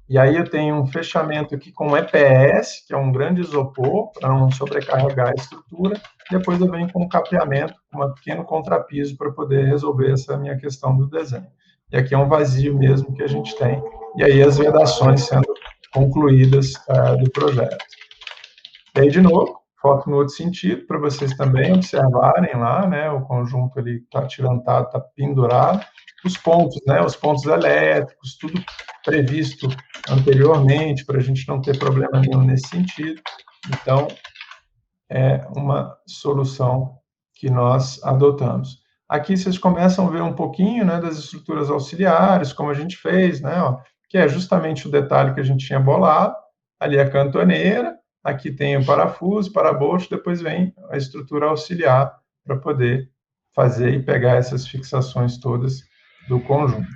e aí eu tenho um fechamento aqui com EPS, que é um grande isopor, para não sobrecarregar a estrutura. Depois eu venho com um capeamento, com um pequeno contrapiso, para poder resolver essa minha questão do desenho. E aqui é um vazio mesmo que a gente tem. E aí as vedações sendo concluídas do projeto. E aí, de novo, foto no outro sentido, para vocês também observarem lá, né, o conjunto ali está tirantado, está pendurado, os pontos, né, os pontos elétricos, tudo previsto anteriormente, para a gente não ter problema nenhum nesse sentido. Então, é uma solução que nós adotamos. Aqui vocês começam a ver um pouquinho, né, das estruturas auxiliares, como a gente fez, né, ó, que é justamente o detalhe que a gente tinha bolado. Ali a cantoneira, aqui tem o parafuso, parabolso, depois vem a estrutura auxiliar para poder fazer e pegar essas fixações todas do conjunto.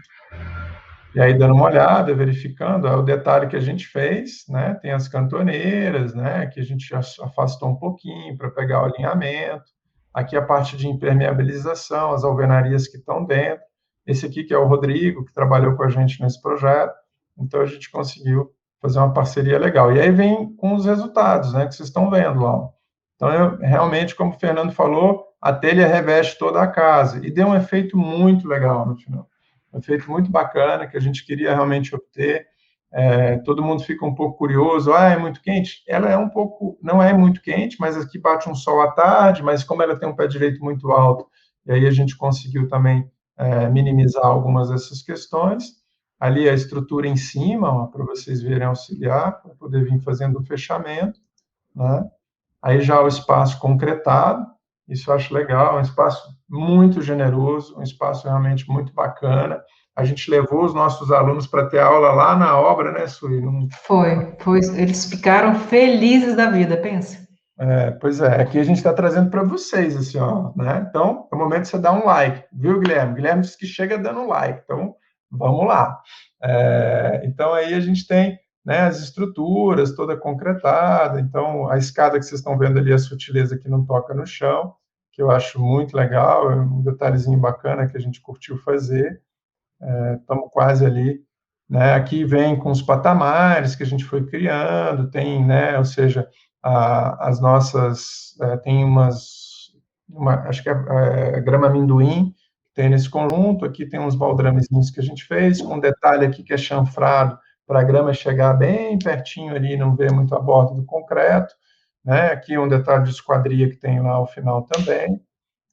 E aí, dando uma olhada, verificando, é o detalhe que a gente fez, né? Tem as cantoneiras, né? Que a gente já afastou um pouquinho para pegar o alinhamento. Aqui a parte de impermeabilização, as alvenarias que estão dentro. Esse aqui que é o Rodrigo, que trabalhou com a gente nesse projeto. Então, a gente conseguiu fazer uma parceria legal. E aí vem com os resultados, né? Que vocês estão vendo lá. Então, realmente, como o Fernando falou, a telha reveste toda a casa. E deu um efeito muito legal no final. Um efeito muito bacana, que a gente queria realmente obter. Todo mundo fica um pouco curioso, é muito quente? Ela é um pouco, não é muito quente, mas aqui bate um sol à tarde, mas como ela tem um pé direito muito alto, e aí a gente conseguiu também minimizar algumas dessas questões. Ali a estrutura em cima, para vocês verem auxiliar, para poder vir fazendo o fechamento, né? Aí já o espaço concretado, isso eu acho legal, um espaço muito generoso, um espaço realmente muito bacana. A gente levou os nossos alunos para ter aula lá na obra, né, Sui? Foi. Eles ficaram felizes da vida, pensa. Pois é, aqui a gente está trazendo para vocês, assim, ó, né? Então, é o momento de você dar um like, viu, Guilherme? Guilherme disse que chega dando like, então vamos lá. Então, aí a gente tem, né, as estruturas toda concretada, então a escada que vocês estão vendo ali, a sutileza que não toca no chão, que eu acho muito legal, é um detalhezinho bacana que a gente curtiu fazer. Estamos quase ali, né? Aqui vem com os patamares que a gente foi criando, tem, né, ou seja, as nossas, tem acho que é grama amendoim, que tem nesse conjunto, aqui tem uns baldramezinhos que a gente fez, com um detalhe aqui que é chanfrado, para a grama chegar bem pertinho ali, não ver muito a borda do concreto, né? Aqui um detalhe de esquadria que tem lá ao final também.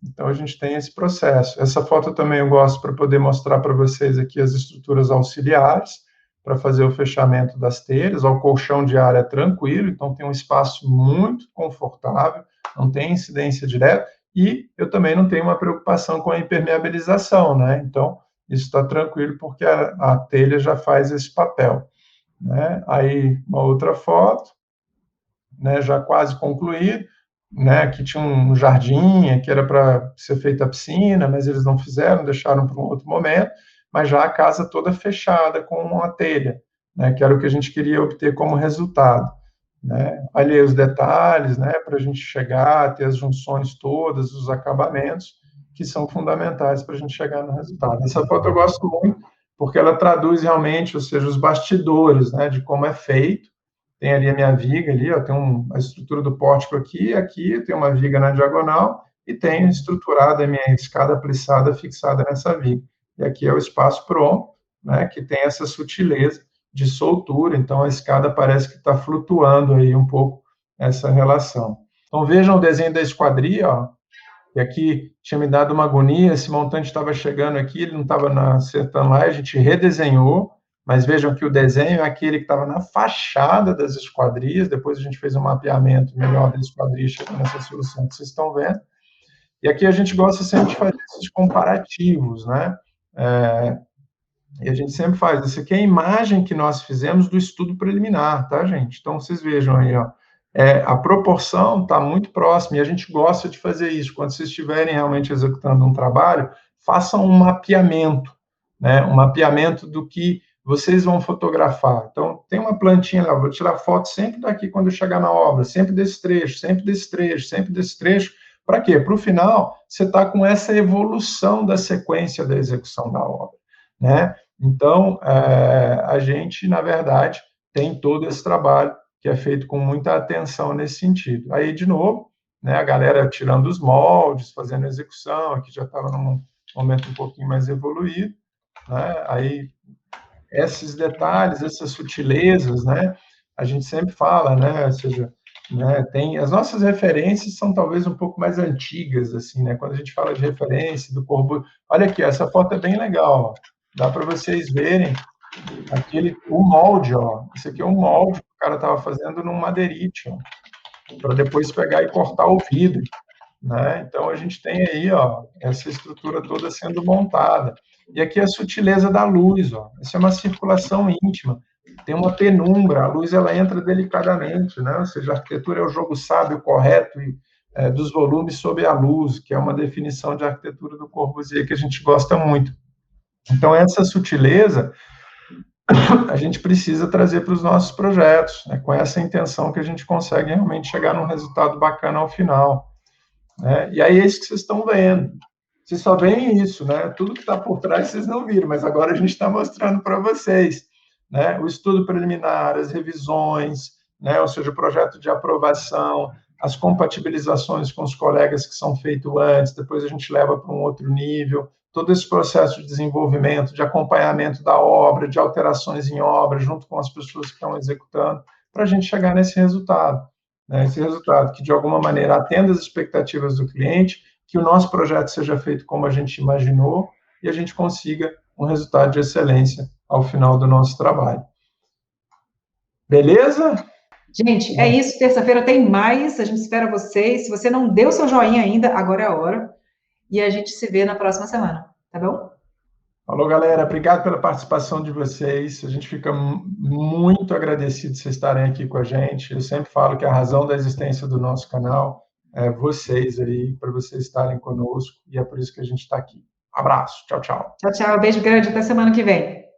Então, a gente tem esse processo. Essa foto também eu gosto para poder mostrar para vocês aqui as estruturas auxiliares, para fazer o fechamento das telhas. O colchão de ar é tranquilo, então tem um espaço muito confortável, não tem incidência direta, e eu também não tenho uma preocupação com a impermeabilização, né? Então, isso está tranquilo, porque a telha já faz esse papel, né? Aí, uma outra foto. né, já quase concluído, né, que tinha um jardim, que era para ser feita a piscina, mas eles não fizeram, deixaram para um outro momento, mas já a casa toda fechada com uma telha, né, que era o que a gente queria obter como resultado, né. Olha aí os detalhes, né, para a gente chegar, ter as junções todas, os acabamentos, que são fundamentais para a gente chegar no resultado. Essa foto eu gosto muito, porque ela traduz realmente, ou seja, os bastidores, né, de como é feito. Tem ali a minha viga ali, ó, tem a estrutura do pórtico aqui tem uma viga na diagonal e tenho estruturada a minha escada plissada fixada nessa viga. E aqui é o espaço pronto, né, que tem essa sutileza de soltura, então a escada parece que está flutuando aí um pouco essa relação. Então vejam o desenho da esquadria, ó, e aqui tinha me dado uma agonia, esse montante estava chegando aqui, ele não estava acertando lá, a gente redesenhou, mas vejam que o desenho é aquele que estava na fachada das esquadrias, depois a gente fez um mapeamento melhor das esquadrias, chegando nessa solução que vocês estão vendo. E aqui a gente gosta sempre de fazer esses comparativos, né? E a gente sempre faz. Essa aqui é a imagem que nós fizemos do estudo preliminar, tá, gente? Então, vocês vejam aí, ó. A proporção está muito próxima, e a gente gosta de fazer isso. Quando vocês estiverem realmente executando um trabalho, façam um mapeamento, né? Um mapeamento do que vocês vão fotografar. Então, tem uma plantinha lá, eu vou tirar foto sempre daqui quando eu chegar na obra, sempre desse trecho, sempre desse trecho, sempre desse trecho. Para quê? Para o final, você está com essa evolução da sequência da execução da obra, né? Então, a gente, na verdade, tem todo esse trabalho que é feito com muita atenção nesse sentido. Aí, de novo, né, a galera tirando os moldes, fazendo a execução, aqui já estava num momento um pouquinho mais evoluído, né? Aí, esses detalhes, essas sutilezas, né, a gente sempre fala, né, ou seja, né, tem, as nossas referências são talvez um pouco mais antigas, assim, né, quando a gente fala de referência do corpo, olha aqui, essa foto é bem legal, ó. Dá para vocês verem o molde, ó. Esse aqui é um molde que o cara estava fazendo num madeirite, para depois pegar e cortar o vidro, né? Então a gente tem aí, ó, essa estrutura toda sendo montada. E aqui a sutileza da luz, ó. Essa é uma circulação íntima. Tem uma penumbra, a luz ela entra delicadamente, né? Ou seja, a arquitetura é o jogo sábio correto e, dos volumes sob a luz, que é uma definição de arquitetura do Corbusier que a gente gosta muito. Então, essa sutileza a gente precisa trazer para os nossos projetos, né, com essa intenção que a gente consegue realmente chegar num resultado bacana ao final, né? E aí é isso que vocês estão vendo. Vocês só veem isso, né? Tudo que está por trás vocês não viram, mas agora a gente está mostrando para vocês, né? O estudo preliminar, as revisões, né? Ou seja, o projeto de aprovação, as compatibilizações com os colegas que são feitos antes, depois a gente leva para um outro nível, todo esse processo de desenvolvimento, de acompanhamento da obra, de alterações em obra, junto com as pessoas que estão executando, para a gente chegar nesse resultado, né? Esse resultado que, de alguma maneira, atenda às expectativas do cliente, que o nosso projeto seja feito como a gente imaginou e a gente consiga um resultado de excelência ao final do nosso trabalho. Beleza? Gente, é isso. Terça-feira tem mais. A gente espera vocês. Se você não deu seu joinha ainda, agora é a hora. E a gente se vê na próxima semana, tá bom? Falou, galera. Obrigado pela participação de vocês. A gente fica muito agradecido de vocês estarem aqui com a gente. Eu sempre falo que a razão da existência do nosso canal é vocês aí, para vocês estarem conosco, e é por isso que a gente está aqui. Abraço. Tchau, tchau. Tchau, tchau. Beijo grande. Até semana que vem.